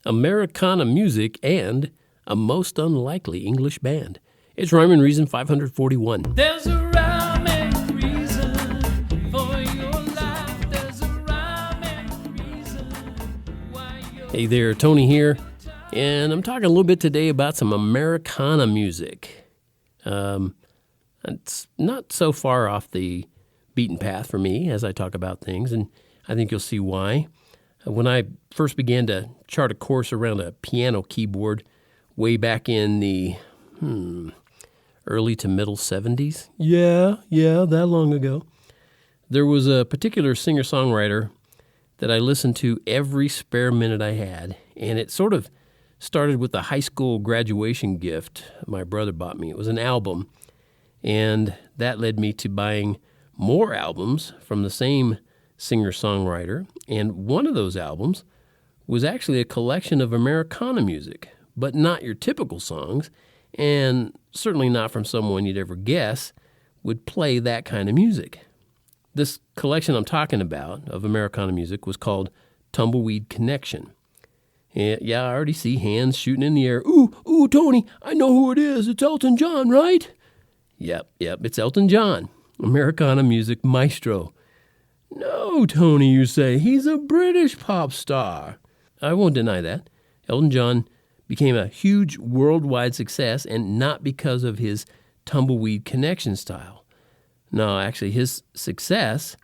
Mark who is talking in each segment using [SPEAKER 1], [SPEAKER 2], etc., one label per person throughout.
[SPEAKER 1] Americana music, and a most unlikely English band. It's Rhyme and Reason 541.
[SPEAKER 2] There's a rhyme and reason for your life. There's a rhyme and reason why you're...
[SPEAKER 1] Hey there, Tony here, and I'm talking a little bit today about some Americana music. It's not so far off the beaten path for me as I talk about things, and I think you'll see why. When I first began to chart a course around a piano keyboard way back in the early to middle 70s, yeah, that long ago, there was a particular singer-songwriter that I listened to every spare minute I had, and it sort of started with the high school graduation gift my brother bought me. It was an album, and that led me to buying more albums from the same singer-songwriter, and one of those albums was actually a collection of Americana music, but not your typical songs, and certainly not from someone you'd ever guess would play that kind of music. This collection I'm talking about of Americana music was called Tumbleweed Connection. And yeah, I already see hands shooting in the air. Ooh, Tony, I know who it is. It's Elton John, right? Yep, it's Elton John, Americana music maestro. No, Tony, you say, he's a British pop star. I won't deny that. Elton John became a huge worldwide success, and not because of his Tumbleweed Connection style. No, actually, his success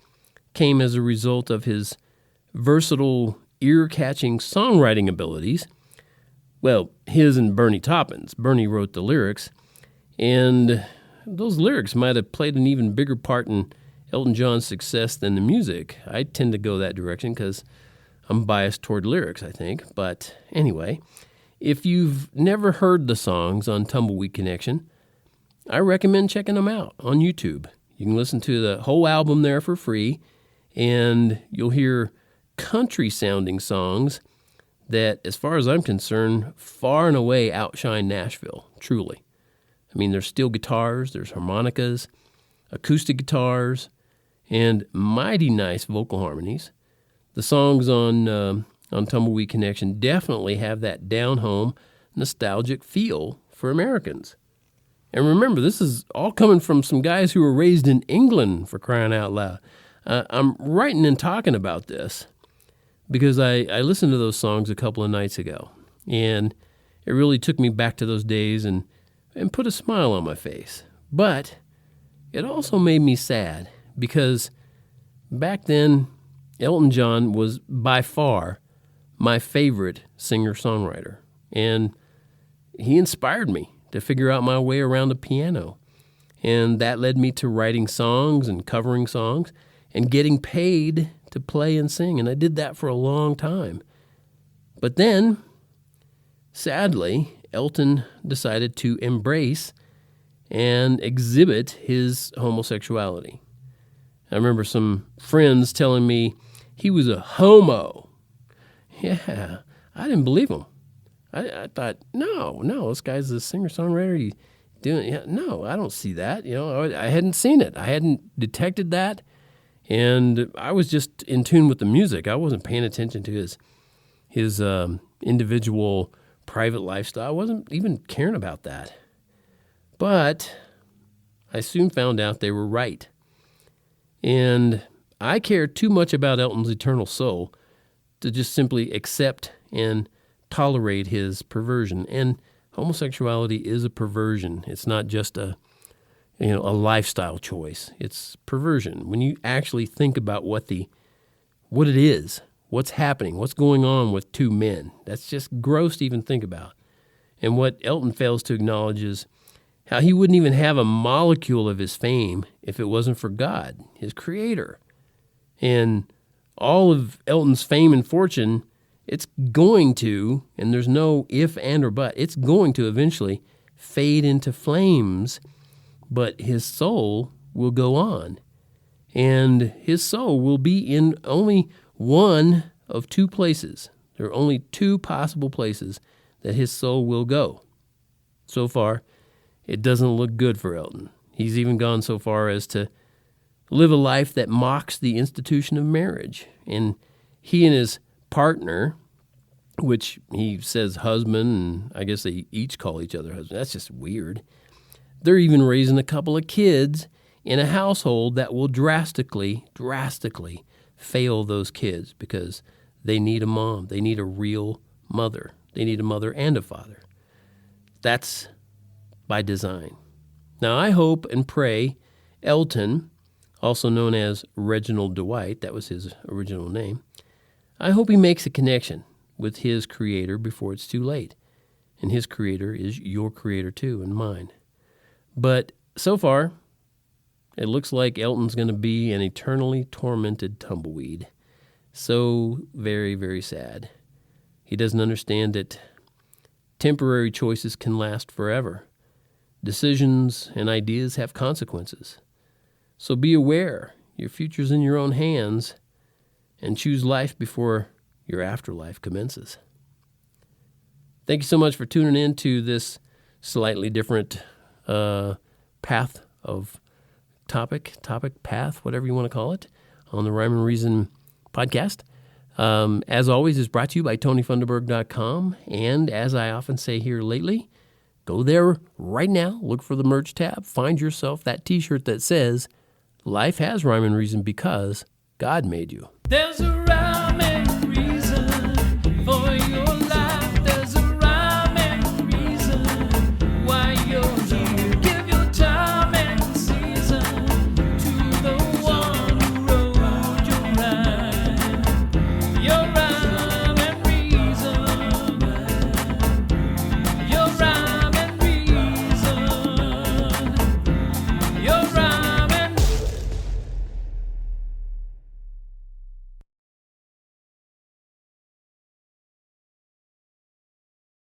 [SPEAKER 1] came as a result of his versatile, ear-catching songwriting abilities. Well, his and Bernie Taupin's. Bernie wrote the lyrics, and those lyrics might have played an even bigger part in Elton John's success than the music. I tend to go that direction because I'm biased toward lyrics, I think. But anyway, if you've never heard the songs on Tumbleweed Connection, I recommend checking them out on YouTube. You can listen to the whole album there for free, and you'll hear country-sounding songs that, as far as I'm concerned, far and away outshine Nashville, truly. I mean, there's steel guitars, there's harmonicas, acoustic guitars, and mighty nice vocal harmonies. The songs on Tumbleweed Connection definitely have that down-home, nostalgic feel for Americans. And remember, this is all coming from some guys who were raised in England, for crying out loud. I'm writing and talking about this because I listened to those songs a couple of nights ago, and it really took me back to those days and put a smile on my face. But it also made me sad because back then, Elton John was by far my favorite singer-songwriter, and he inspired me to figure out my way around the piano. And that led me to writing songs and covering songs and getting paid to play and sing, and I did that for a long time. But then, sadly, Elton decided to embrace and exhibit his homosexuality. I remember some friends telling me he was a homo. Yeah, I didn't believe him. I thought, no, this guy's a singer-songwriter. No, I don't see that. I hadn't seen it. I hadn't detected that, and I was just in tune with the music. I wasn't paying attention to his individual private lifestyle. I wasn't even caring about that. But I soon found out they were right. And I cared too much about Elton's eternal soul to just simply accept and tolerate his perversion. And homosexuality is a perversion. It's not just a lifestyle choice. It's perversion. When you actually think about what it is, what's happening, what's going on with two men, that's just gross to even think about. And what Elton fails to acknowledge is how he wouldn't even have a molecule of his fame if it wasn't for God, his creator. And all of Elton's fame and fortune, it's going to, and there's no if, and, or but, it's going to eventually fade into flames, but his soul will go on. And his soul will be in only one of two places. There are only two possible places that his soul will go. So far, it doesn't look good for Elton. He's even gone so far as to live a life that mocks the institution of marriage. And he and his partner which he says husband, and I guess they each call each other husband. That's just weird. They're even raising a couple of kids in a household that will drastically fail those kids because they need a mom. They need a real mother. They need a mother and a father. That's by design. Now, I hope and pray Elton, also known as Reginald Dwight, that was his original name, I hope he makes a connection with his creator before it's too late. And his creator is your creator too, and mine. But so far, it looks like Elton's going to be an eternally tormented tumbleweed. So very, very sad. He doesn't understand that temporary choices can last forever. Decisions and ideas have consequences. So be aware. Your future's in your own hands, and choose life before your afterlife commences. Thank you so much for tuning in to this slightly different path, whatever you want to call it, on the Rhyme and Reason podcast. As always, is brought to you by TonyFunderburk.com, and as I often say here lately, go there right now, look for the merch tab, find yourself that t-shirt that says, "Life has rhyme and reason because God made you."
[SPEAKER 2] There's a